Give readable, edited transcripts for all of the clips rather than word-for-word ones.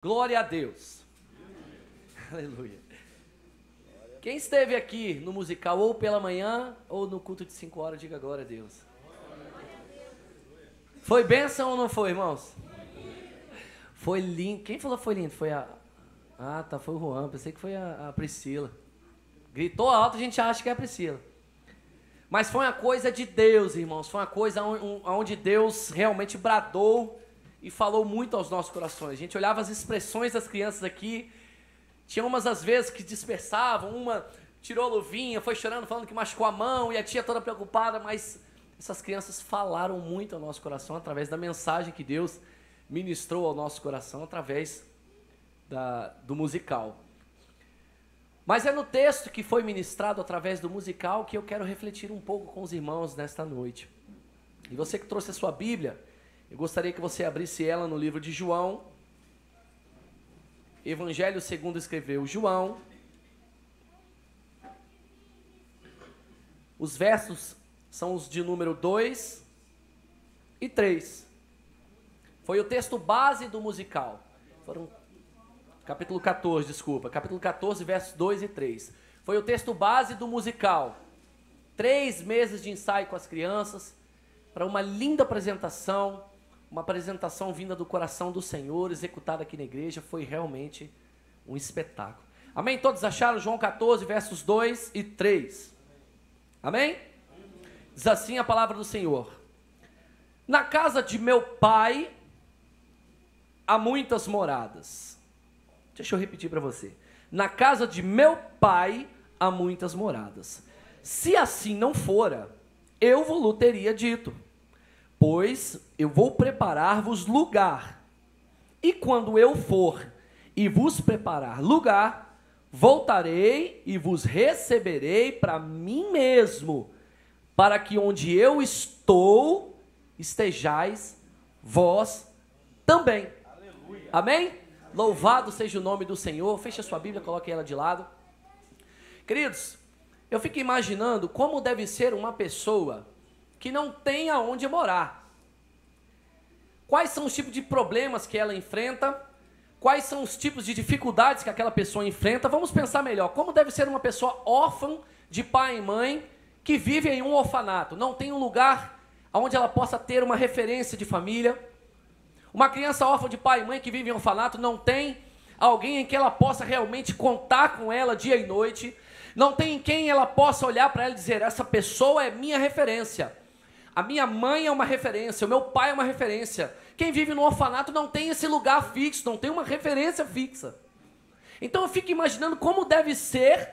Glória a Deus. Aleluia. Quem esteve aqui no musical ou pela manhã ou no culto de 5 horas, diga glória a Deus. Foi bênção ou não foi, irmãos? Foi lindo. Quem falou que foi lindo? Foi a... Ah, tá, foi o Juan. Pensei que foi a Priscila. Gritou alto, a gente acha que é a Priscila. Mas foi uma coisa de Deus, irmãos. Foi uma coisa onde Deus realmente bradou e falou muito aos nossos corações. A gente olhava as expressões das crianças aqui. Tinha umas às vezes que dispersavam. Uma tirou a luvinha, foi chorando, falando que machucou a mão. E a tia toda preocupada. Mas essas crianças falaram muito ao nosso coração através da mensagem que Deus ministrou ao nosso coração através do musical. Mas é no texto que foi ministrado através do musical que eu quero refletir um pouco com os irmãos nesta noite. E você que trouxe a sua Bíblia, eu gostaria que você abrisse ela no livro de João, Evangelho segundo escreveu João. Os versos são os de número 2 e 3. Foi o texto base do musical. Capítulo 14, versos 2 e 3. Foi o texto base do musical. 3 meses de ensaio com as crianças, para uma linda apresentação, uma apresentação vinda do coração do Senhor, executada aqui na igreja. Foi realmente um espetáculo. Amém? Todos acharam João 14, versos 2 e 3? Amém? Diz assim a palavra do Senhor: na casa de meu pai há muitas moradas. Deixa eu repetir para você. Na casa de meu pai há muitas moradas. Se assim não fora, eu vos teria dito, pois eu vou preparar-vos lugar. E quando eu for e vos preparar lugar, voltarei e vos receberei para mim mesmo, para que onde eu estou, estejais vós também. Aleluia. Amém? Louvado seja o nome do Senhor. Feche a sua Bíblia, coloque ela de lado. Queridos, eu fico imaginando como deve ser uma pessoa que não tem aonde morar. Quais são os tipos de problemas que ela enfrenta? Quais são os tipos de dificuldades que aquela pessoa enfrenta? Vamos pensar melhor. Como deve ser uma pessoa órfã de pai e mãe que vive em um orfanato? Não tem um lugar onde ela possa ter uma referência de família. Uma criança órfã de pai e mãe que vive em orfanato não tem alguém em que ela possa realmente contar com ela dia e noite. Não tem em quem ela possa olhar para ela e dizer, essa pessoa é minha referência. A minha mãe é uma referência, o meu pai é uma referência. Quem vive no orfanato não tem esse lugar fixo, não tem uma referência fixa. Então eu fico imaginando como deve ser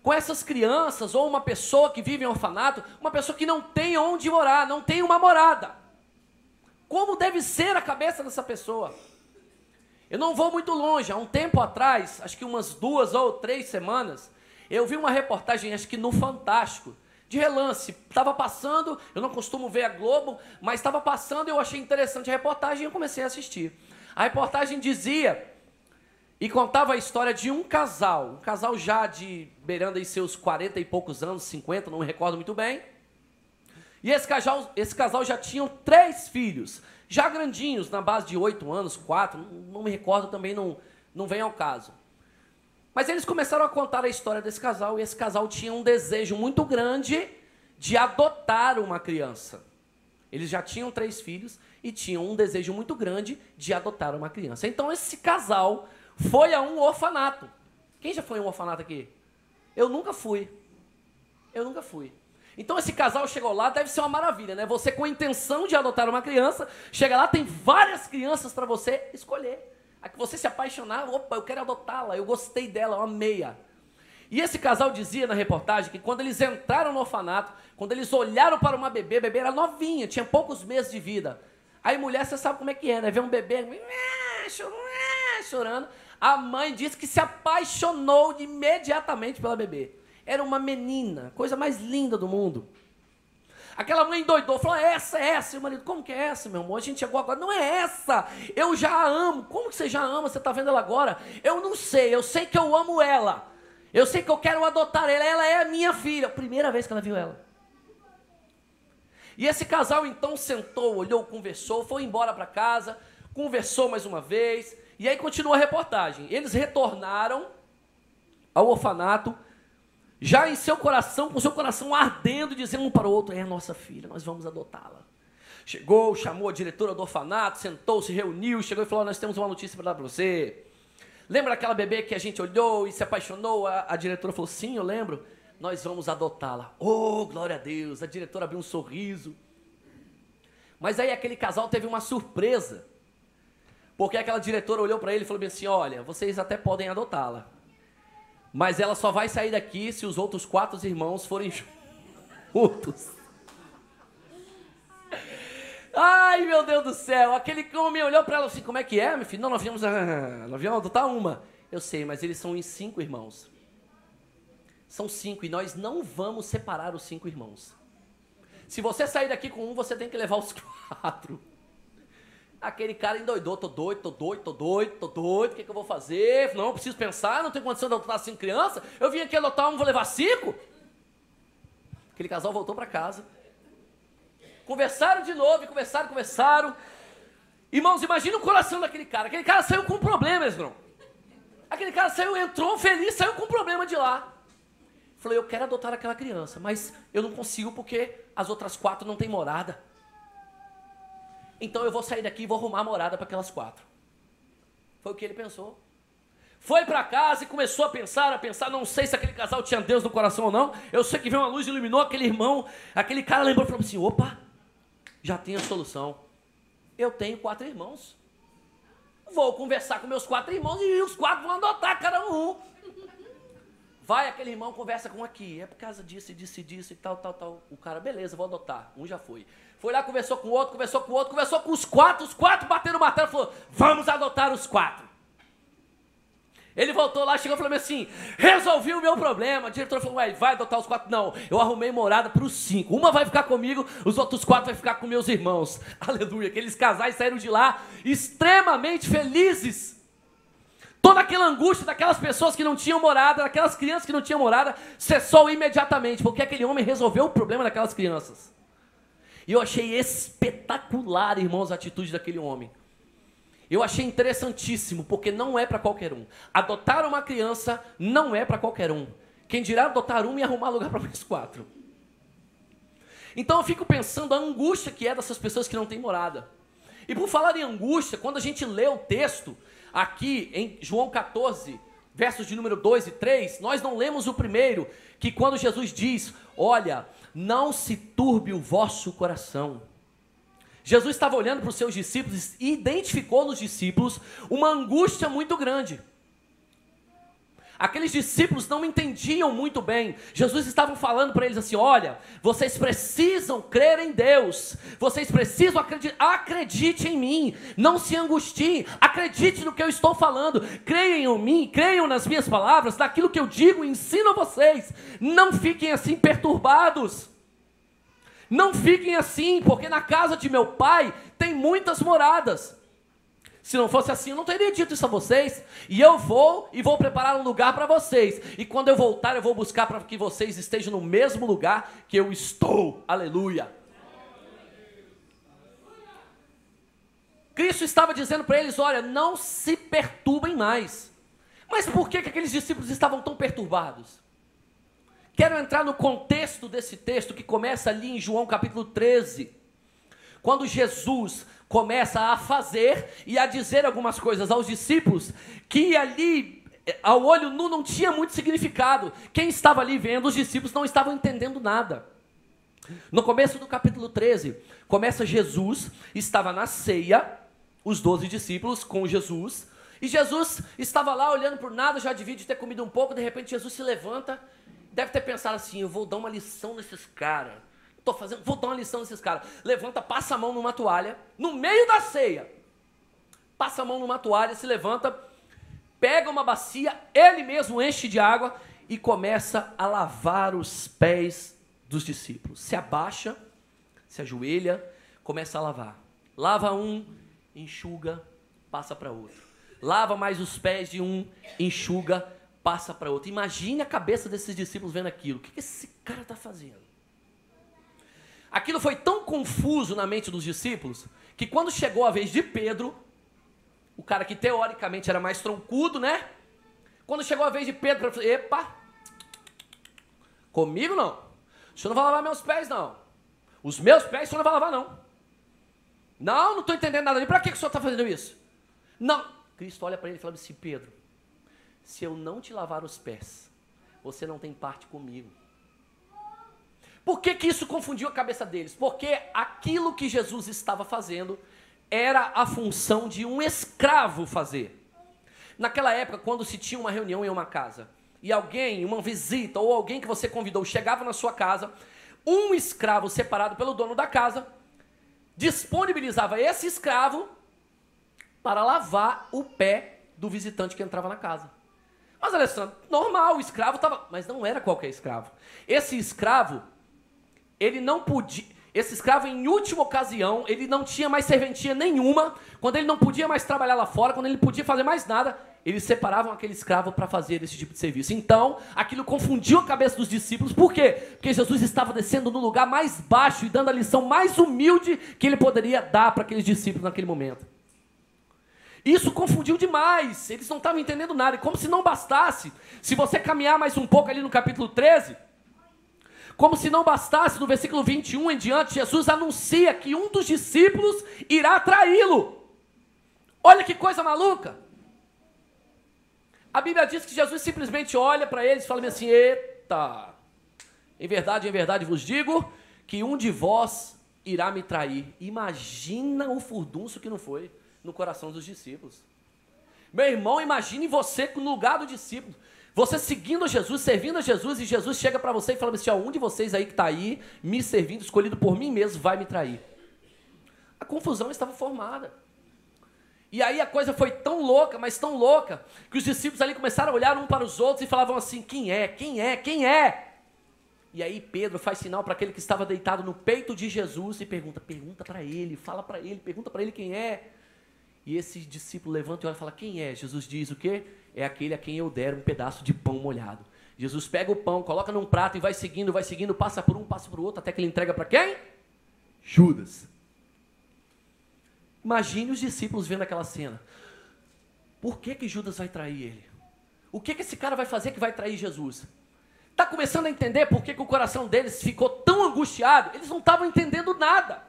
com essas crianças, ou uma pessoa que vive em orfanato, uma pessoa que não tem onde morar, não tem uma morada. Como deve ser a cabeça dessa pessoa? Eu não vou muito longe. Há um tempo atrás, acho que umas 2 ou 3 semanas, eu vi uma reportagem, acho que no Fantástico, de relance. Estava passando, eu não costumo ver a Globo, mas estava passando e eu achei interessante a reportagem e eu comecei a assistir. A reportagem dizia e contava a história de um casal já de beirando aí seus 40 e poucos anos, 50, não me recordo muito bem. E esse casal já tinham 3 filhos, já grandinhos, na base de 8 anos, 4, não me recordo também, não vem ao caso. Mas eles começaram a contar a história desse casal, e esse casal tinha um desejo muito grande de adotar uma criança. Eles já tinham 3 filhos e tinham um desejo muito grande de adotar uma criança. Então esse casal foi a um orfanato. Quem já foi a um orfanato aqui? Eu nunca fui. Então esse casal chegou lá, deve ser uma maravilha, né? Você com a intenção de adotar uma criança, chega lá, tem várias crianças para você escolher. A que você se apaixonar, opa, eu quero adotá-la, eu gostei dela, eu amei-a. E esse casal dizia na reportagem que quando eles entraram no orfanato, quando eles olharam para uma bebê, a bebê era novinha, tinha poucos meses de vida. Aí mulher, você sabe como é que é, né? Vê um bebê chorando. A mãe disse que se apaixonou imediatamente pela bebê. Era uma menina, coisa mais linda do mundo. Aquela mãe endoidou, falou, essa. E o marido, como que é essa, meu amor? A gente chegou agora, não é essa, eu já a amo. Como que você já ama, você está vendo ela agora? Eu não sei, eu sei que eu amo ela. Eu sei que eu quero adotar ela é a minha filha. Primeira vez que ela viu ela. E esse casal então sentou, olhou, conversou, foi embora para casa, conversou mais uma vez. E aí continua a reportagem. Eles retornaram ao orfanato, já em seu coração, com seu coração ardendo, dizendo um para o outro, é a nossa filha, nós vamos adotá-la. Chegou, chamou a diretora do orfanato, sentou, se reuniu, chegou e falou, nós temos uma notícia para dar para você. Lembra aquela bebê que a gente olhou e se apaixonou? A diretora falou, sim, eu lembro. Nós vamos adotá-la. Oh, glória a Deus. A diretora abriu um sorriso. Mas aí aquele casal teve uma surpresa. Porque aquela diretora olhou para ele e falou bem assim, olha, vocês até podem adotá-la. Mas ela só vai sair daqui se os outros 4 irmãos forem juntos. Ai, meu Deus do céu. Aquele homem olhou para ela assim, como é que é, meu filho? Não, nós viemos adotar uma. Eu sei, mas eles são em 5 irmãos. São 5 e nós não vamos separar os 5 irmãos. Se você sair daqui com um, você tem que levar os 4. Aquele cara endoidou, tô doido, o que eu vou fazer? Não, preciso pensar, não tenho condição de adotar 5 crianças. Eu vim aqui adotar um, vou levar 5? Aquele casal voltou para casa. Conversaram de novo, conversaram. Irmãos, imagina o coração daquele cara. Aquele cara saiu com problemas, irmão. Aquele cara saiu, entrou feliz, saiu com problema de lá. Falou, eu quero adotar aquela criança, mas eu não consigo porque as outras 4 não têm morada. Então eu vou sair daqui e vou arrumar morada para aquelas 4. Foi o que ele pensou. Foi para casa e começou a pensar, não sei se aquele casal tinha Deus no coração ou não. Eu sei que veio uma luz e iluminou aquele irmão. Aquele cara lembrou e falou assim, opa, já tenho a solução. Eu tenho 4 irmãos. Vou conversar com meus 4 irmãos e os 4 vão adotar cada um. Vai aquele irmão, conversa com um aqui. É por causa disso e tal. O cara, beleza, vou adotar. Um já foi. Foi lá, conversou com o outro, conversou com os 4. Os 4 bateram o martelo e falou, vamos adotar os 4. Ele voltou lá, chegou e falou assim, resolvi o meu problema. A diretora falou, ué, vai adotar os 4? Não, eu arrumei morada para os 5. Uma vai ficar comigo, os outros 4 vai ficar com meus irmãos. Aleluia, aqueles casais saíram de lá extremamente felizes. Toda aquela angústia daquelas pessoas que não tinham morada, daquelas crianças que não tinham morada, cessou imediatamente, porque aquele homem resolveu o problema daquelas crianças. E eu achei espetacular, irmãos, a atitude daquele homem. Eu achei interessantíssimo, porque não é para qualquer um. Adotar uma criança não é para qualquer um. Quem dirá adotar um e arrumar lugar para mais 4. Então eu fico pensando a angústia que é dessas pessoas que não têm morada. E por falar em angústia, quando a gente lê o texto, aqui em João 14, versos de número 2 e 3, nós não lemos o primeiro, que quando Jesus diz, olha, não se turbe o vosso coração. Jesus estava olhando para os seus discípulos e identificou nos discípulos uma angústia muito grande. Aqueles discípulos não entendiam muito bem. Jesus estava falando para eles assim, olha, vocês precisam crer em Deus, vocês precisam acreditar, acredite em mim, não se angustiem, acredite no que eu estou falando, creiam em mim, creiam nas minhas palavras, naquilo que eu digo, ensino a vocês, não fiquem assim perturbados, não fiquem assim, porque na casa de meu pai tem muitas moradas. Se não fosse assim, eu não teria dito isso a vocês. E eu vou preparar um lugar para vocês. E quando eu voltar, eu vou buscar para que vocês estejam no mesmo lugar que eu estou. Aleluia. Cristo estava dizendo para eles, olha, não se perturbem mais. Mas por que aqueles discípulos estavam tão perturbados? Quero entrar no contexto desse texto que começa ali em João capítulo 13. Quando Jesus começa a fazer e a dizer algumas coisas aos discípulos que ali, ao olho nu, não tinha muito significado. Quem estava ali vendo, os discípulos não estavam entendendo nada. No começo do capítulo 13, começa Jesus, estava na ceia, os 12 discípulos com Jesus, e Jesus estava lá olhando por nada, já devia de ter comido um pouco, de repente Jesus se levanta, deve ter pensado assim, eu vou dar uma lição nesses caras. Vou dar uma lição nesses caras. Levanta, passa a mão numa toalha, no meio da ceia. Passa a mão numa toalha, se levanta, pega uma bacia, ele mesmo enche de água e começa a lavar os pés dos discípulos. Se abaixa, se ajoelha, começa a lavar. Lava um, enxuga, passa para outro. Lava mais os pés de um, enxuga, passa para outro. Imagine a cabeça desses discípulos vendo aquilo. O que esse cara está fazendo? Aquilo foi tão confuso na mente dos discípulos, que quando chegou a vez de Pedro, o cara que teoricamente era mais troncudo, né? Quando chegou a vez de Pedro, ele falou, epa, comigo não. O senhor não vai lavar meus pés, não. Os meus pés o senhor não vai lavar, não. Não estou entendendo nada. Para que o senhor está fazendo isso? Não. Cristo olha para ele e fala assim, Pedro, se eu não te lavar os pés, você não tem parte comigo. Por que isso confundiu a cabeça deles? Porque aquilo que Jesus estava fazendo era a função de um escravo fazer. Naquela época, quando se tinha uma reunião em uma casa, e alguém, uma visita, ou alguém que você convidou, chegava na sua casa, um escravo separado pelo dono da casa, disponibilizava esse escravo para lavar o pé do visitante que entrava na casa. Mas, Alessandro, normal, o escravo estava... Mas não era qualquer escravo. Esse escravo, ele não podia... Esse escravo, em última ocasião, ele não tinha mais serventia nenhuma. Quando ele não podia mais trabalhar lá fora, quando ele não podia fazer mais nada, eles separavam aquele escravo para fazer esse tipo de serviço. Então, aquilo confundiu a cabeça dos discípulos. Por quê? Porque Jesus estava descendo no lugar mais baixo e dando a lição mais humilde que ele poderia dar para aqueles discípulos naquele momento. Isso confundiu demais. Eles não estavam entendendo nada. E como se não bastasse, se você caminhar mais um pouco ali no capítulo 13... Como se não bastasse, no versículo 21 em diante, Jesus anuncia que um dos discípulos irá traí-lo. Olha que coisa maluca. A Bíblia diz que Jesus simplesmente olha para eles e fala assim, eita, em verdade vos digo, que um de vós irá me trair. Imagina o furdunço que não foi no coração dos discípulos. Meu irmão, imagine você no lugar do discípulo. Você seguindo a Jesus, servindo a Jesus, e Jesus chega para você e fala assim, ó, um de vocês aí que está aí, me servindo, escolhido por mim mesmo, vai me trair. A confusão estava formada. E aí a coisa foi tão louca, mas tão louca, que os discípulos ali começaram a olhar um para os outros e falavam assim, quem é, quem é, quem é? E aí Pedro faz sinal para aquele que estava deitado no peito de Jesus e pergunta para ele, fala para ele, pergunta para ele quem é. E esse discípulo levanta e olha e fala, quem é? Jesus diz o quê? É aquele a quem eu der um pedaço de pão molhado. Jesus pega o pão, coloca num prato e vai seguindo, passa por um, passa por outro, até que ele entrega para quem? Judas. Imagine os discípulos vendo aquela cena. Por que Judas vai trair ele? O que esse cara vai fazer que vai trair Jesus? Está começando a entender por que o coração deles ficou tão angustiado? Eles não estavam entendendo nada.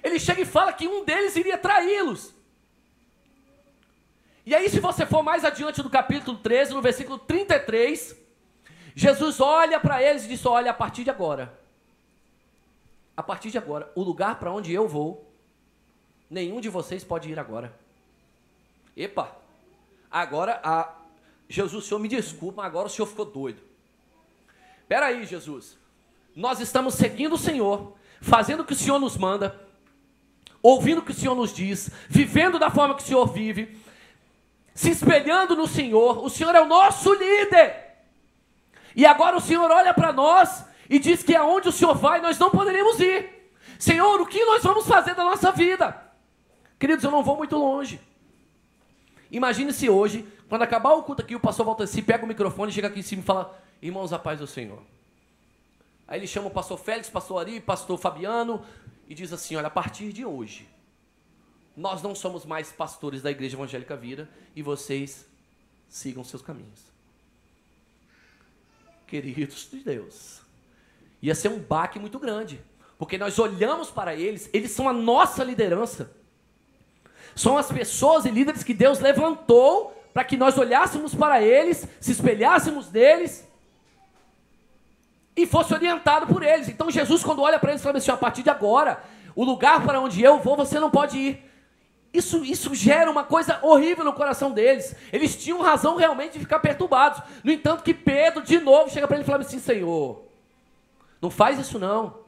Ele chega e fala que um deles iria traí-los. E aí, se você for mais adiante do capítulo 13, no versículo 33, Jesus olha para eles e diz, olha, a partir de agora, o lugar para onde eu vou, nenhum de vocês pode ir agora. Epa, agora, Jesus, o senhor me desculpa, agora o senhor ficou doido. Espera aí, Jesus, nós estamos seguindo o Senhor, fazendo o que o Senhor nos manda, ouvindo o que o Senhor nos diz, vivendo da forma que o Senhor vive, se espelhando no Senhor. O Senhor é o nosso líder. E agora o Senhor olha para nós e diz que aonde o Senhor vai, nós não poderemos ir. Senhor, o que nós vamos fazer da nossa vida? Queridos, eu não vou muito longe. Imagine se hoje, quando acabar o culto aqui, o pastor volta assim, pega o microfone, chega aqui em cima e fala, irmãos, a paz do Senhor. Aí ele chama o pastor Félix, pastor Ari, pastor Fabiano, e diz assim, olha, a partir de hoje, nós não somos mais pastores da Igreja Evangélica Vida e vocês sigam seus caminhos. Queridos de Deus, ia ser um baque muito grande, porque nós olhamos para eles, eles são a nossa liderança, são as pessoas e líderes que Deus levantou para que nós olhássemos para eles, se espelhássemos neles e fosse orientado por eles. Então Jesus, quando olha para eles, fala assim, a partir de agora, o lugar para onde eu vou, você não pode ir. Isso gera uma coisa horrível no coração deles. Eles tinham razão realmente de ficar perturbados. No entanto que Pedro, de novo, chega para ele e fala assim, Senhor, não faz isso não.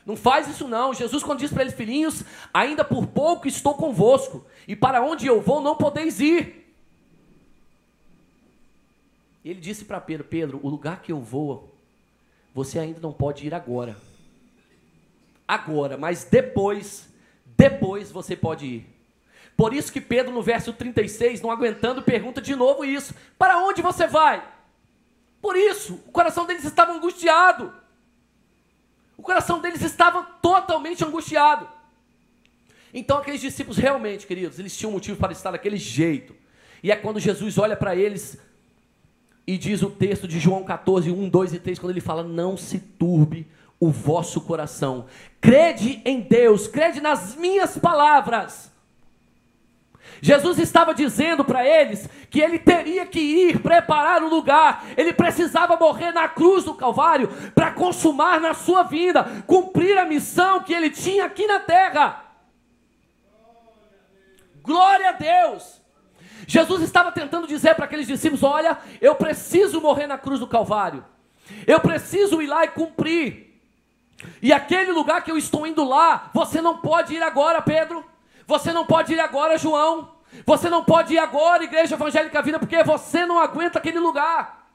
Não faz isso não. Jesus, quando diz para eles, filhinhos, ainda por pouco estou convosco, e para onde eu vou não podeis ir. Ele disse para Pedro, Pedro, o lugar que eu vou, você ainda não pode ir agora. Agora, mas depois você pode ir. Por isso que Pedro, no verso 36, não aguentando, pergunta de novo isso. Para onde você vai? Por isso, o coração deles estava angustiado. O coração deles estava totalmente angustiado. Então aqueles discípulos realmente, queridos, eles tinham motivo para estar daquele jeito. E é quando Jesus olha para eles e diz o texto de João 14, 1, 2 e 3, quando ele fala: não se turbe o vosso coração, crede em Deus, crede nas minhas palavras. Jesus estava dizendo para eles que ele teria que ir preparar o lugar, ele precisava morrer na cruz do Calvário para consumar na sua vida, cumprir a missão que ele tinha aqui na terra. Glória a Deus! Jesus estava tentando dizer para aqueles discípulos: olha, eu preciso morrer na cruz do Calvário, eu preciso ir lá e cumprir, e aquele lugar que eu estou indo lá, você não pode ir agora, Pedro, você não pode ir agora, João, você não pode ir agora, Igreja Evangélica Vida, porque você não aguenta aquele lugar,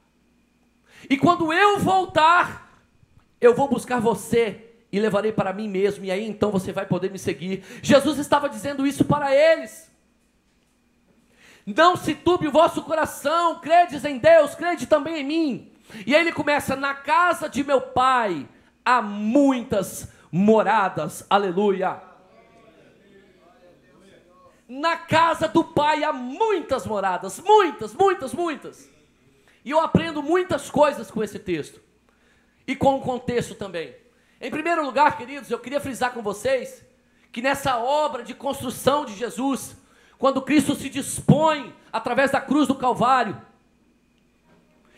e quando eu voltar, eu vou buscar você e levarei para mim mesmo, e aí então você vai poder me seguir. Jesus estava dizendo isso para eles. Não se turbe o vosso coração, credes em Deus, crede também em mim. E aí ele começa: na casa de meu pai há muitas moradas, aleluia. Na casa do pai há muitas moradas, muitas. E eu aprendo muitas coisas com esse texto, e com o contexto também. Em primeiro lugar, queridos, eu queria frisar com vocês, que nessa obra de construção de Jesus, quando Cristo se dispõe, através da cruz do Calvário,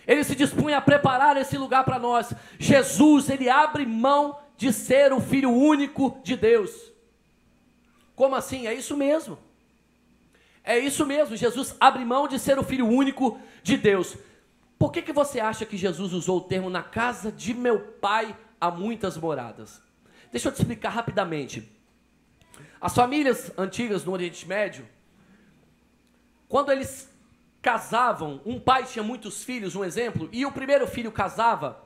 ele se dispõe a preparar esse lugar para nós. Jesus, ele abre mão de ser o Filho único de Deus. Como assim? É isso mesmo. É isso mesmo, Jesus abre mão de ser o Filho único de Deus. Por que você acha que Jesus usou o termo: na casa de meu pai há muitas moradas? Deixa eu te explicar rapidamente. As famílias antigas no Oriente Médio, quando eles casavam, um pai tinha muitos filhos, um exemplo, e o primeiro filho casava,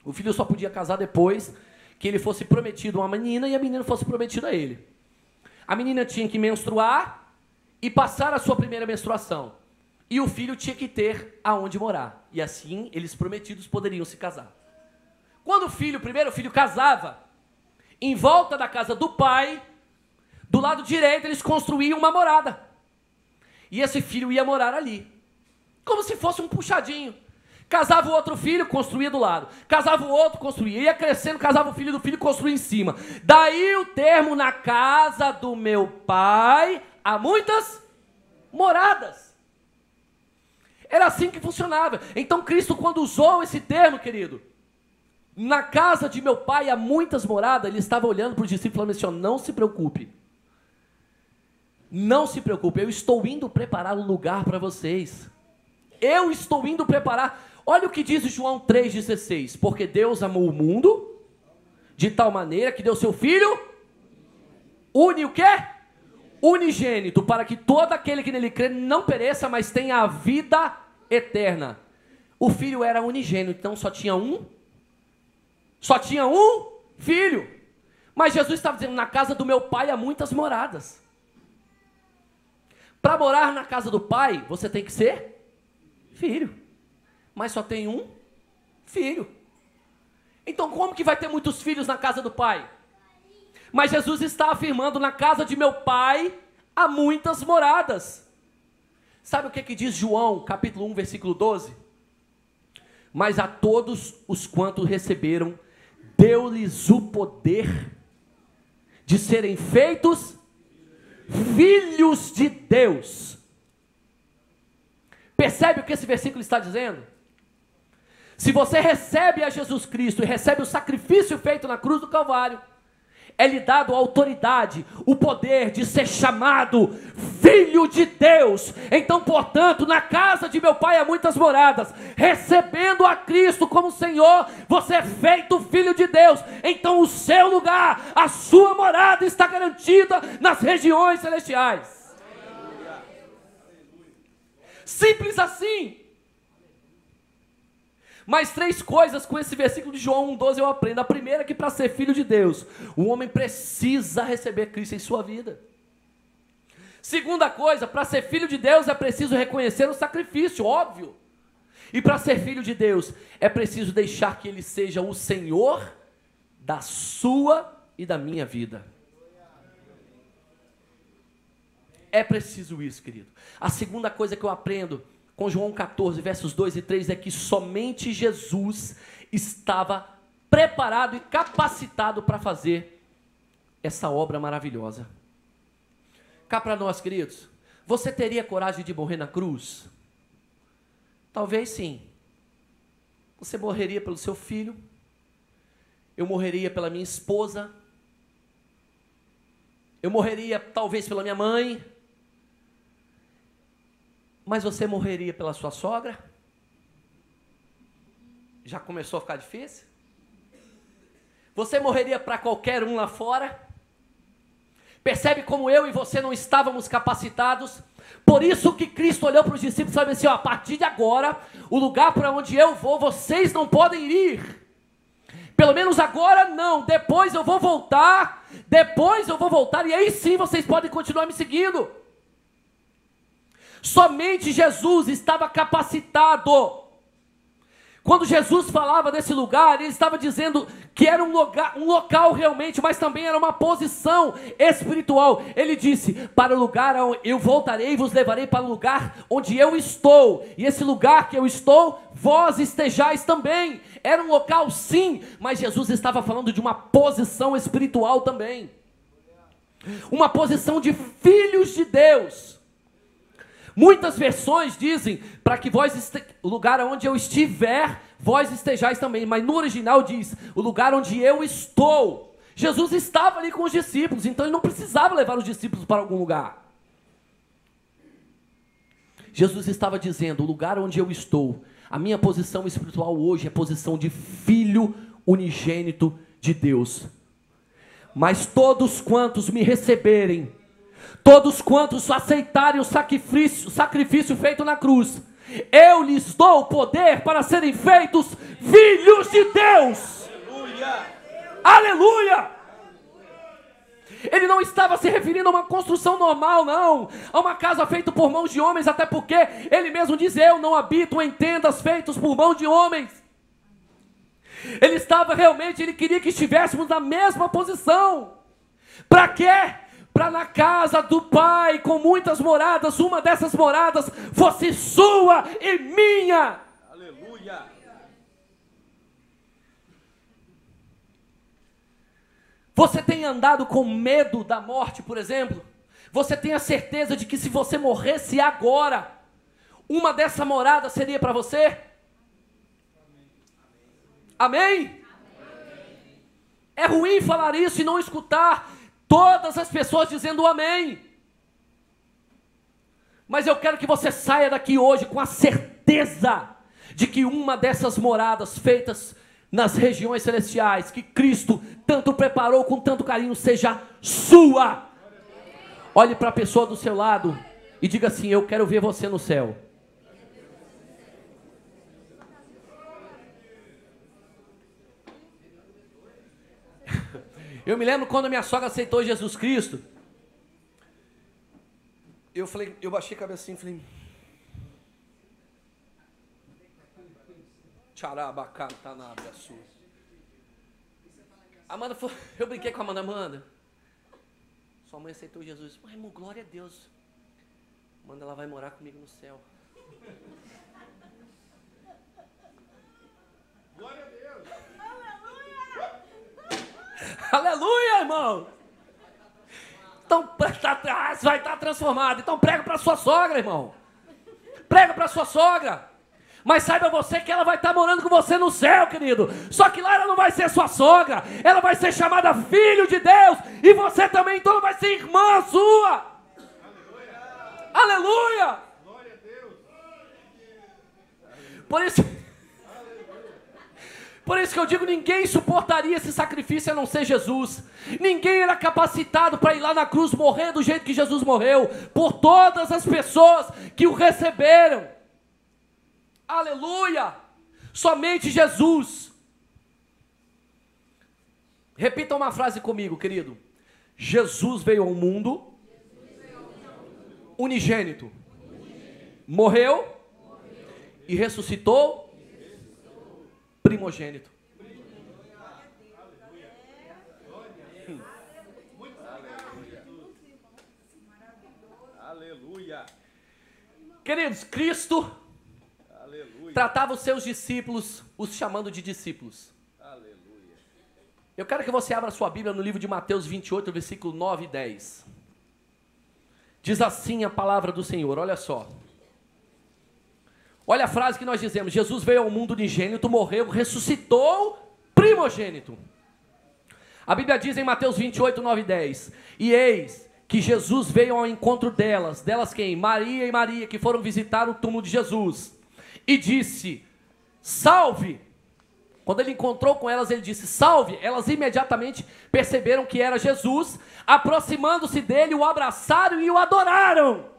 o filho só podia casar depois que ele fosse prometido a uma menina e a menina fosse prometida a ele. A menina tinha que menstruar e passar a sua primeira menstruação, e o filho tinha que ter aonde morar, e assim eles prometidos poderiam se casar. Quando o primeiro filho casava, em volta da casa do pai, do lado direito eles construíam uma morada, e esse filho ia morar ali, como se fosse um puxadinho. Casava o outro filho, construía do lado. Casava o outro, construía. Ia crescendo, casava o filho do filho, construía em cima. Daí o termo: na casa do meu pai há muitas moradas. Era assim que funcionava. Então Cristo, quando usou esse termo, querido, na casa de meu pai há muitas moradas, ele estava olhando para os discípulos e falando assim: ó, não se preocupe. Não se preocupe, eu estou indo preparar um lugar para vocês. Eu estou indo preparar. Olha o que diz João 3,16. Porque Deus amou o mundo de tal maneira que deu seu Filho o quê? Unigênito, para que todo aquele que nele crê não pereça, mas tenha a vida eterna. O Filho era unigênito, então só tinha um filho. Mas Jesus estava dizendo: na casa do meu pai há muitas moradas. Para morar na casa do pai, você tem que ser filho. Mas só tem um filho. Então como que vai ter muitos filhos na casa do pai? Mas Jesus está afirmando: na casa de meu pai há muitas moradas. Sabe o que diz João, capítulo 1, versículo 12? Mas a todos os quantos receberam, deu-lhes o poder de serem feitos filhos de Deus. Percebe o que esse versículo está dizendo? Se você recebe a Jesus Cristo e recebe o sacrifício feito na cruz do Calvário, é-lhe dado a autoridade, o poder de ser chamado filho de Deus. Então, portanto, na casa de meu pai há muitas moradas. Recebendo a Cristo como Senhor, você é feito filho de Deus. Então o seu lugar, a sua morada está garantida nas regiões celestiais. Simples assim. Mais 3 coisas com esse versículo de João 1,12 eu aprendo. A primeira é que para ser filho de Deus, o homem precisa receber Cristo em sua vida. Segunda coisa, para ser filho de Deus é preciso reconhecer o sacrifício, óbvio. E para ser filho de Deus é preciso deixar que Ele seja o Senhor da sua e da minha vida. É preciso isso, querido. A segunda coisa que eu aprendo com João 14, versos 2 e 3, é que somente Jesus estava preparado e capacitado para fazer essa obra maravilhosa. Cá para nós, queridos, você teria coragem de morrer na cruz? Talvez sim. Você morreria pelo seu filho, eu morreria pela minha esposa, eu morreria talvez pela minha mãe, mas você morreria pela sua sogra? Já começou a ficar difícil? Você morreria para qualquer um lá fora? Percebe como eu e você não estávamos capacitados? Por isso que Cristo olhou para os discípulos e falou assim, ó, a partir de agora, o lugar para onde eu vou, vocês não podem ir. Pelo menos agora não, depois eu vou voltar, e aí sim vocês podem continuar me seguindo. Somente Jesus estava capacitado. Quando Jesus falava desse lugar, ele estava dizendo que era um local realmente, mas também era uma posição espiritual. Ele disse, para o lugar onde eu voltarei e vos levarei para o lugar onde eu estou. E esse lugar que eu estou, vós estejais também. Era um local sim, mas Jesus estava falando de uma posição espiritual também. Uma posição de filhos de Deus. Muitas versões dizem, para que o lugar onde eu estiver, vós estejais também. Mas no original diz, o lugar onde eu estou. Jesus estava ali com os discípulos, então ele não precisava levar os discípulos para algum lugar. Jesus estava dizendo, o lugar onde eu estou, a minha posição espiritual hoje é posição de filho unigênito de Deus. Mas todos quantos me receberem, todos quantos aceitarem o sacrifício feito na cruz, eu lhes dou o poder para serem feitos filhos de Deus. Aleluia! Aleluia! Ele não estava se referindo a uma construção normal, não, a uma casa feita por mãos de homens, até porque ele mesmo diz, eu não habito em tendas feitas por mãos de homens. Ele queria que estivéssemos na mesma posição. Para quê? Para na casa do Pai, com muitas moradas, uma dessas moradas fosse sua e minha. Aleluia! Você tem andado com medo da morte, por exemplo? Você tem a certeza de que se você morresse agora, uma dessa morada seria para você? Amém? É ruim falar isso e não escutar todas as pessoas dizendo amém. Mas eu quero que você saia daqui hoje com a certeza de que uma dessas moradas feitas nas regiões celestiais, que Cristo tanto preparou com tanto carinho, seja sua. Olhe para a pessoa do seu lado e diga assim, eu quero ver você no céu. Eu me lembro quando minha sogra aceitou Jesus Cristo. Eu baixei a cabeça assim e falei, Tcharabacatanabiaçu. Amanda foi, eu brinquei com a Amanda, sua mãe aceitou Jesus. Mas, irmão, glória a Deus. Amanda, ela vai morar comigo no céu. Glória a Deus. Aleluia, irmão. Então, vai estar transformado. Então, prega para sua sogra, irmão. Prega para sua sogra. Mas saiba você que ela vai estar morando com você no céu, querido. Só que lá ela não vai ser sua sogra. Ela vai ser chamada filho de Deus. E você também, então, vai ser irmã sua. Aleluia. Aleluia. Glória a Deus. Por isso que eu digo, ninguém suportaria esse sacrifício a não ser Jesus. Ninguém era capacitado para ir lá na cruz morrer do jeito que Jesus morreu. Por todas as pessoas que o receberam. Aleluia! Somente Jesus. Repita uma frase comigo, querido. Jesus veio ao mundo unigênito. Morreu e ressuscitou primogênito. Queridos, Cristo tratava os seus discípulos, os chamando de discípulos. Eu quero que você abra sua Bíblia no livro de Mateus 28, versículo 9 e 10. Diz assim a palavra do Senhor, olha só. Olha a frase que nós dizemos: Jesus veio ao mundo unigênito, morreu, ressuscitou, primogênito. A Bíblia diz em Mateus 28, 9 e 10: E eis que Jesus veio ao encontro delas quem? Maria e Maria, que foram visitar o túmulo de Jesus, e disse: salve. Quando ele encontrou com elas, ele disse: salve. Elas imediatamente perceberam que era Jesus, aproximando-se dele, o abraçaram e o adoraram.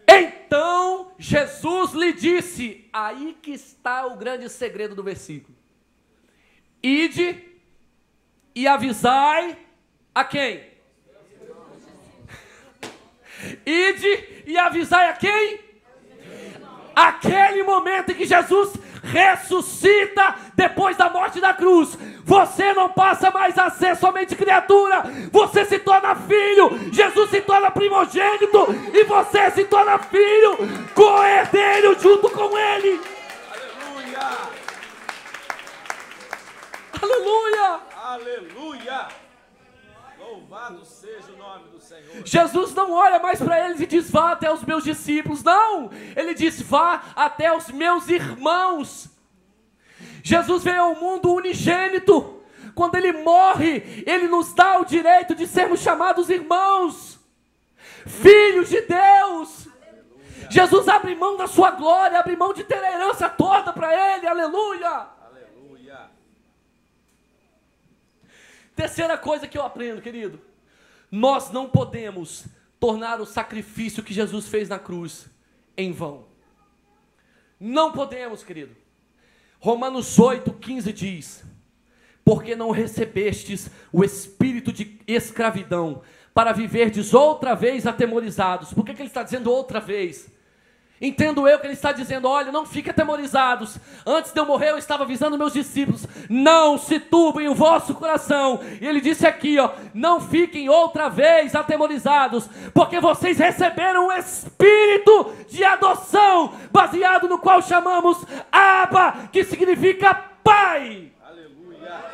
Então Jesus lhe disse, aí que está o grande segredo do versículo: ide e avisai a quem? Ide e avisai a quem? Aquele momento em que Jesus ressuscita depois da morte da cruz, você não passa mais a ser somente criatura, você se torna filho. Jesus se torna primogênito e você se torna filho, co-herdeiro junto com ele. Aleluia! Aleluia! Louvado seja o nome do Senhor. Jesus não olha mais para eles e diz: vá até os meus discípulos. Não, ele diz: vá até os meus irmãos. Jesus veio ao mundo unigênito. Quando ele morre, ele nos dá o direito de sermos chamados irmãos, filhos de Deus. Aleluia. Jesus abre mão da sua glória, abre mão de ter a herança toda para ele. Aleluia. Aleluia. Terceira coisa que eu aprendo, querido: nós não podemos tornar o sacrifício que Jesus fez na cruz em vão. Não podemos, querido. Romanos 8:15 diz: porque não recebestes o espírito de escravidão, para viverdes outra vez atemorizados. Por que ele está dizendo outra vez? Entendo eu que ele está dizendo: olha, não fiquem atemorizados. Antes de eu morrer, eu estava avisando meus discípulos: não se turbem o vosso coração. E ele disse aqui, ó: não fiquem outra vez atemorizados, porque vocês receberam o espírito de adoção, baseado no qual chamamos Abba, que significa Pai. Aleluia.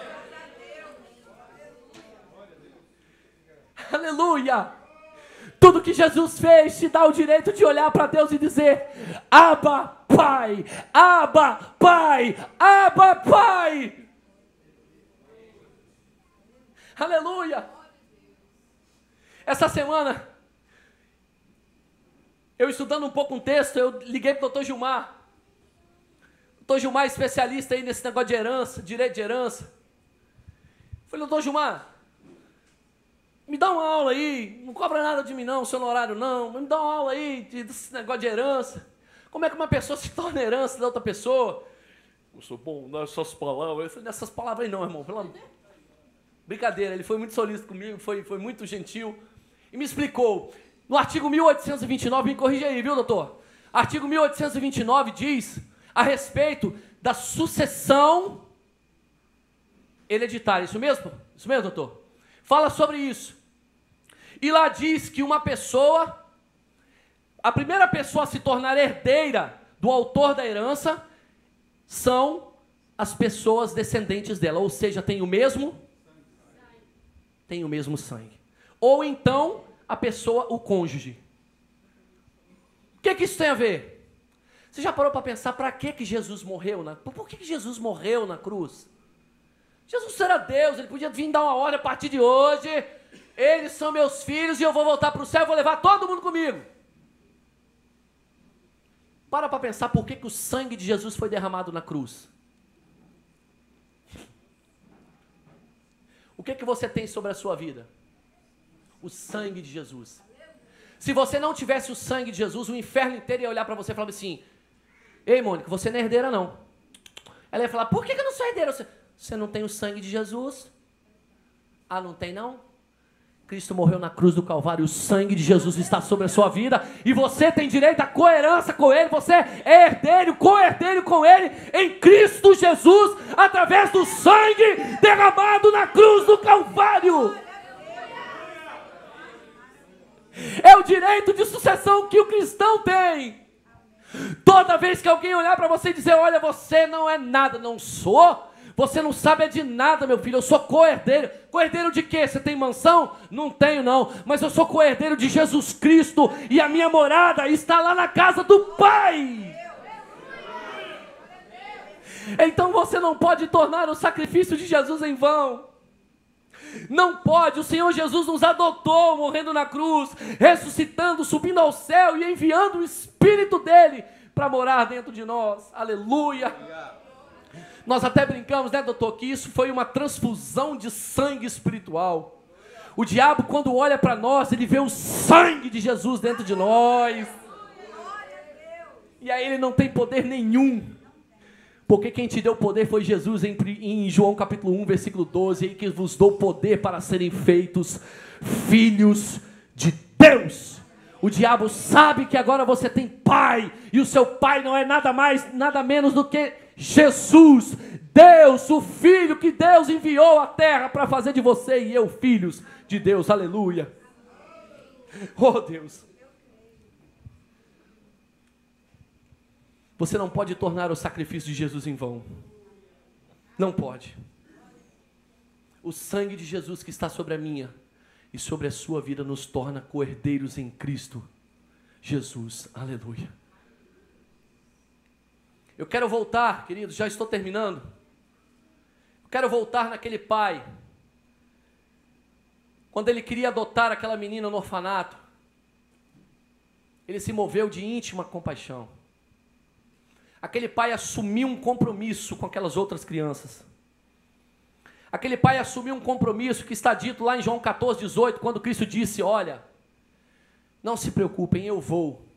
Aleluia. Tudo que Jesus fez te dá o direito de olhar para Deus e dizer: Abba, Pai, Abba, Pai, Abba, Pai. Aleluia. Essa semana, eu estudando um pouco um texto, eu liguei para o Dr. Gilmar. O Dr. Gilmar é especialista aí nesse negócio de herança, direito de herança. Falei: Dr. Gilmar, me dá uma aula aí, não cobra nada de mim não, seu honorário não, mas me dá uma aula aí desse negócio de herança. Como é que uma pessoa se torna herança da outra pessoa? Eu sou bom nessas palavras. Eu falei: nessas palavras aí não, irmão. Brincadeira, ele foi muito solícito comigo, foi muito gentil. E me explicou. No artigo 1829, me corrija aí, viu, doutor? Artigo 1829 diz a respeito da sucessão hereditária. Isso mesmo? Isso mesmo, doutor? Fala sobre isso. E lá diz que uma pessoa, a primeira pessoa a se tornar herdeira do autor da herança, são as pessoas descendentes dela. Ou seja, tem o mesmo sangue. Ou então, a pessoa, o cônjuge. O que isso tem a ver? Você já parou para pensar para que Jesus morreu? Por que Jesus morreu na cruz? Jesus era Deus, ele podia vir dar uma ordem: a partir de hoje, eles são meus filhos e eu vou voltar para o céu e vou levar todo mundo comigo. Para pensar por que o sangue de Jesus foi derramado na cruz. O que você tem sobre a sua vida? O sangue de Jesus. Se você não tivesse o sangue de Jesus, o inferno inteiro ia olhar para você e falar assim: ei, Mônica, você não é herdeira não. Ela ia falar: por que eu não sou herdeira? Você não tem o sangue de Jesus? Ah, não tem não? Cristo morreu na cruz do Calvário, o sangue de Jesus está sobre a sua vida, e você tem direito à coerência com Ele, você é herdeiro, co-herdeiro com Ele, em Cristo Jesus, através do sangue derramado na cruz do Calvário. É o direito de sucessão que o cristão tem. Toda vez que alguém olhar para você e dizer, olha, você não é nada, não sou. Você não sabe de nada, meu filho. Eu sou co-herdeiro. Co-herdeiro de quê? Você tem mansão? Não tenho, não. Mas eu sou co-herdeiro de Jesus Cristo. E a minha morada está lá na casa do Pai. Então você não pode tornar o sacrifício de Jesus em vão. Não pode. O Senhor Jesus nos adotou, morrendo na cruz, ressuscitando, subindo ao céu e enviando o Espírito dele para morar dentro de nós. Aleluia. Nós até brincamos, né, doutor, que isso foi uma transfusão de sangue espiritual. O diabo, quando olha para nós, ele vê o sangue de Jesus dentro de nós. E aí ele não tem poder nenhum. Porque quem te deu poder foi Jesus em João capítulo 1, versículo 12. Ele que vos deu poder para serem feitos filhos de Deus. O diabo sabe que agora você tem pai. E o seu pai não é nada mais, nada menos do que Jesus, Deus, o Filho que Deus enviou à terra para fazer de você e eu filhos de Deus, aleluia. Oh Deus, você não pode tornar o sacrifício de Jesus em vão, não pode. O sangue de Jesus que está sobre a minha e sobre a sua vida nos torna co-herdeiros em Cristo Jesus, aleluia. Eu quero voltar, queridos, já estou terminando. Eu quero voltar naquele pai. Quando ele queria adotar aquela menina no orfanato, ele se moveu de íntima compaixão. Aquele pai assumiu um compromisso com aquelas outras crianças. Aquele pai assumiu um compromisso que está dito lá em João 14, 18, quando Cristo disse, olha, não se preocupem, eu vou.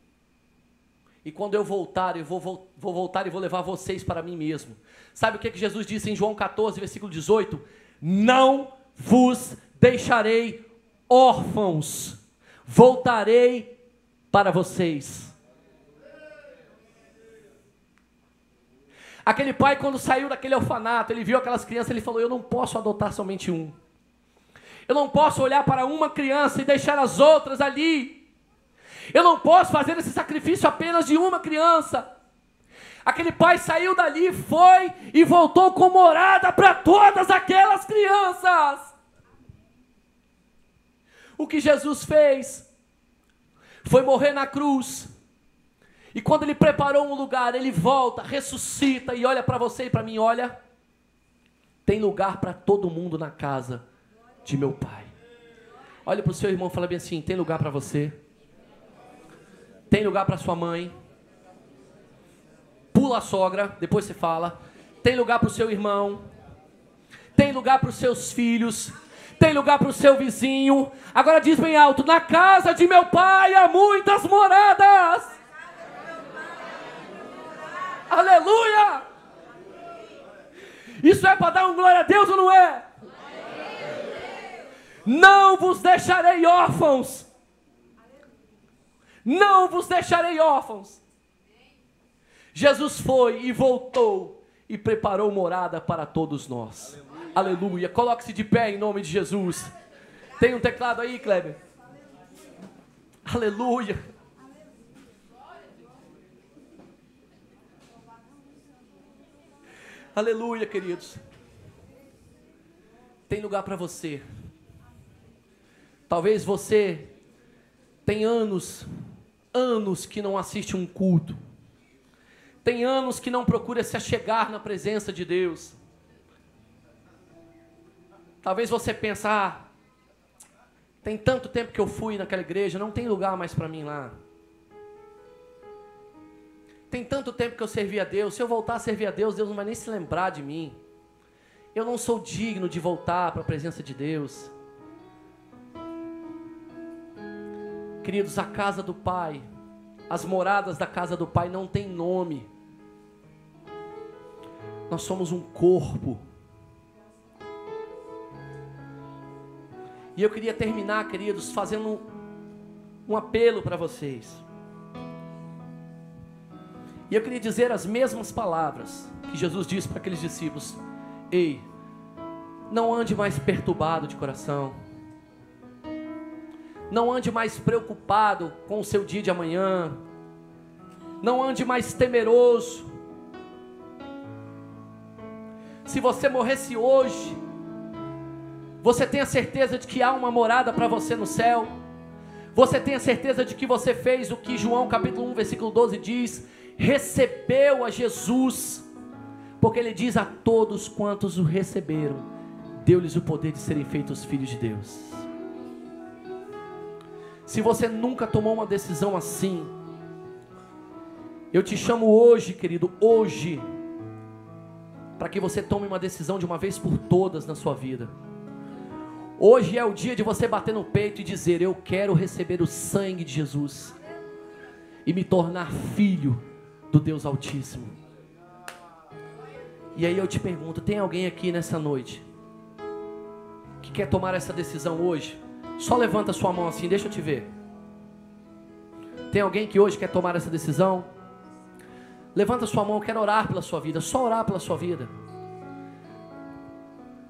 E quando eu voltar, eu vou voltar e vou levar vocês para mim mesmo. Sabe o que Jesus disse em João 14, versículo 18? Não vos deixarei órfãos, voltarei para vocês. Aquele pai, quando saiu daquele orfanato, ele viu aquelas crianças, ele falou, eu não posso adotar somente um. Eu não posso olhar para uma criança e deixar as outras ali. Eu não posso fazer esse sacrifício apenas de uma criança. Aquele pai saiu dali, foi e voltou com morada para todas aquelas crianças. O que Jesus fez foi morrer na cruz. E quando ele preparou um lugar, ele volta, ressuscita e olha para você e para mim, olha, tem lugar para todo mundo na casa de meu pai. Olha para o seu irmão e fala bem assim, tem lugar para você. Tem lugar para sua mãe. Pula a sogra, depois você fala. Tem lugar para o seu irmão. Tem lugar para os seus filhos. Tem lugar para o seu vizinho. Agora diz bem alto, na casa de meu pai há muitas moradas. Aleluia! Isso é para dar um glória a Deus ou não é? Não vos deixarei órfãos. Não vos deixarei órfãos. Jesus foi e voltou e preparou morada para todos nós. Aleluia. Aleluia. Coloque-se de pé em nome de Jesus. Tem um teclado aí, Kleber? Aleluia. Aleluia, queridos. Tem lugar para você. Talvez você tenha anos que não assiste um culto. Tem anos que não procura se achegar na presença de Deus. Talvez você pense, tem tanto tempo que eu fui naquela igreja, não tem lugar mais para mim lá. Tem tanto tempo que eu servi a Deus, se eu voltar a servir a Deus, Deus não vai nem se lembrar de mim. Eu não sou digno de voltar para a presença de Deus. Queridos, a casa do Pai, as moradas da casa do Pai não tem nome. Nós somos um corpo. E eu queria terminar, queridos, fazendo um apelo para vocês. E eu queria dizer as mesmas palavras que Jesus disse para aqueles discípulos. Ei, não ande mais perturbado de coração. Não ande mais preocupado com o seu dia de amanhã. Não ande mais temeroso. Se você morresse hoje, você tem a certeza de que há uma morada para você no céu. Você tem a certeza de que você fez o que João capítulo 1, versículo 12 diz, recebeu a Jesus, porque ele diz: a todos quantos o receberam, deu-lhes o poder de serem feitos filhos de Deus. Se você nunca tomou uma decisão assim, eu te chamo hoje, querido, hoje, para que você tome uma decisão de uma vez por todas na sua vida. Hoje é o dia de você bater no peito e dizer: eu quero receber o sangue de Jesus e me tornar filho do Deus Altíssimo. E aí eu te pergunto, tem alguém aqui nessa noite que quer tomar essa decisão hoje? Só levanta sua mão assim, deixa eu te ver. Tem alguém que hoje quer tomar essa decisão? Levanta sua mão, eu quero orar pela sua vida, só orar pela sua vida.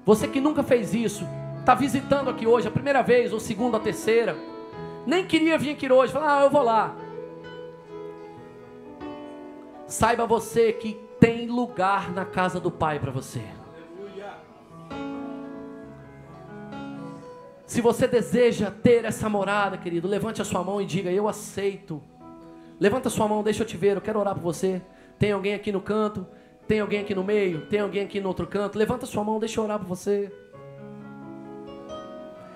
Você que nunca fez isso, está visitando aqui hoje, a primeira vez, ou segunda, ou terceira, nem queria vir aqui hoje, fala: eu vou lá. Saiba você que tem lugar na casa do Pai para você. Se você deseja ter essa morada, querido, levante a sua mão e diga: eu aceito. Levanta a sua mão, deixa eu te ver, eu quero orar por você. Tem alguém aqui no canto? Tem alguém aqui no meio? Tem alguém aqui no outro canto? Levanta a sua mão, deixa eu orar por você.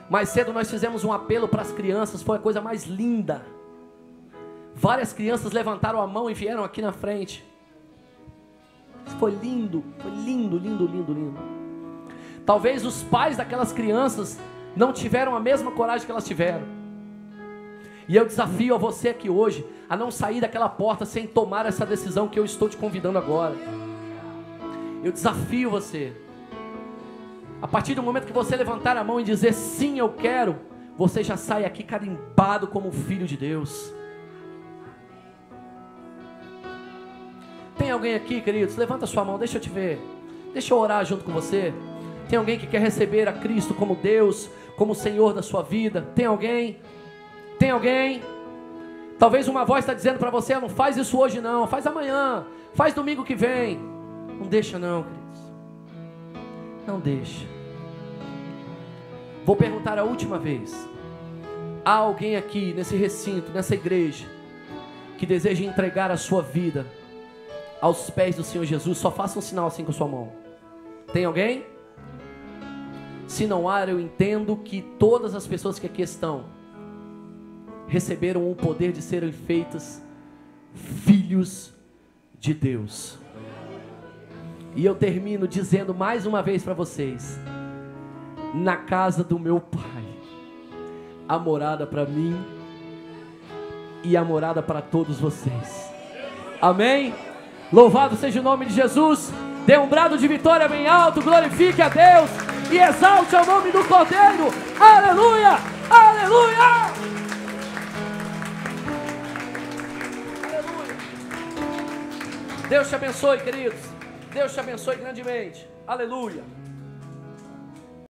Mais cedo nós fizemos um apelo para as crianças, foi a coisa mais linda. Várias crianças levantaram a mão e vieram aqui na frente. Foi lindo, lindo, lindo. Talvez os pais daquelas crianças não tiveram a mesma coragem que elas tiveram. E eu desafio a você aqui hoje a não sair daquela porta sem tomar essa decisão que eu estou te convidando agora. Eu desafio você. A partir do momento que você levantar a mão e dizer: sim, eu quero, você já sai aqui carimbado como filho de Deus. Tem alguém aqui, queridos? Levanta sua mão, deixa eu te ver. Deixa eu orar junto com você. Tem alguém que quer receber a Cristo como Deus, como Senhor da sua vida? Tem alguém? Tem alguém? Talvez uma voz está dizendo para você: não faz isso hoje não, faz amanhã, faz domingo que vem. Não deixa não, queridos. Não deixa. Vou perguntar a última vez. Há alguém aqui nesse recinto, nessa igreja, que deseja entregar a sua vida aos pés do Senhor Jesus? Só faça um sinal assim com a sua mão. Tem alguém? Se não há, eu entendo que todas as pessoas que aqui estão receberam o poder de serem feitas filhos de Deus. E eu termino dizendo mais uma vez para vocês: na casa do meu Pai há morada para mim e há morada para todos vocês. Amém? Louvado seja o nome de Jesus. Dê um brado de vitória bem alto, glorifique a Deus e exalte o nome do Cordeiro. Aleluia, aleluia, aleluia. Deus te abençoe, queridos. Deus te abençoe grandemente. Aleluia.